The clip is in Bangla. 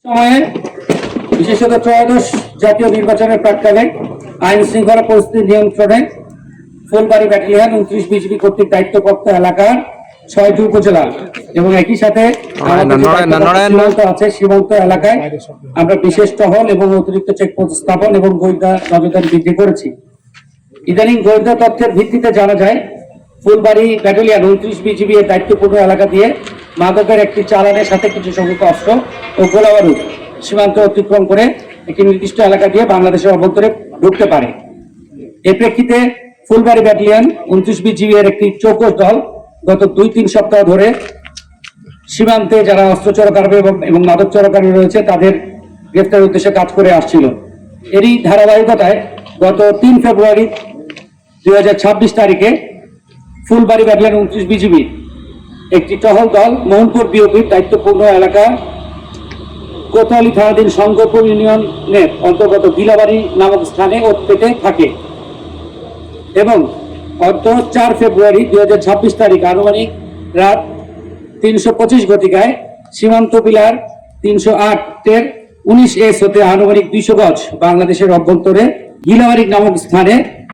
সময়ে বিশেষত ত্রয়োদশ জাতীয় নির্বাচনের প্রাক্কালে আইন শৃঙ্খলা পরিস্থিতি নিয়ন্ত্রণে ফুলবাড়ী ব্যাটালিয়ন 29 বিজিবি কর্তৃক দায়িত্বপ্রাপ্ত এলাকার 6টি উপজেলা এবং একই সাথে আছে সীমান্ত এলাকায় আমরা বিশেষ টহল এবং অতিরিক্ত চেকপোস্ট স্থাপন এবং গোয়েন্দা নজরদারি বৃদ্ধি করেছি। ইদানিং গোয়েন্দা তথ্যের ভিত্তিতে জানা যায় ফুলবাড়ী ব্যাটালিয়ন 29 বিজিবি এর দায়িত্বপূর্ণ এলাকা দিয়ে মাদকের একটি চালানের সাথে কিছু সংখ্যক অস্ত্র ও গোলাবারুদ সীমান্ত অতিক্রম করে একটি নির্দিষ্ট এলাকা দিয়ে বাংলাদেশের অভ্যন্তরে ঢুকতে পারে। এর প্রেক্ষিতে ফুলবাড়ী ব্যাটালিয়ন 29 বিজিবি এর একটি চৌকস দল গত 2-3 সপ্তাহ ধরে সীমান্তে যারা অস্ত্র চোরাকারী এবং মাদক চোরাকারী রয়েছে তাদের গ্রেফতারের উদ্দেশ্যে কাজ করে আসছিল। এরই ধারাবাহিকতায় গত 3 ফেব্রুয়ারি 2026 তারিখে ফুলবাড়ী ব্যাটালিয়ন 29 বিজিবি একটি টহল দল মোহনপুর বিওপির দায়িত্বপূর্ণ এলাকা কোতোয়ালি থানাধীন শঙ্করপুর ইউনিয়নের অন্তর্গত গিলাবাড়ি নামক স্থানে পেতে থাকে এবং গত 4 ফেব্রুয়ারি 2026 তারিখ আনুমানিক রাত 325 ঘটিকায় সীমান্ত পিলার 308 এর 19S হতে আনুমানিক 200 গজ বাংলাদেশের অভ্যন্তরে গিলাবাড়ি নামক স্থানে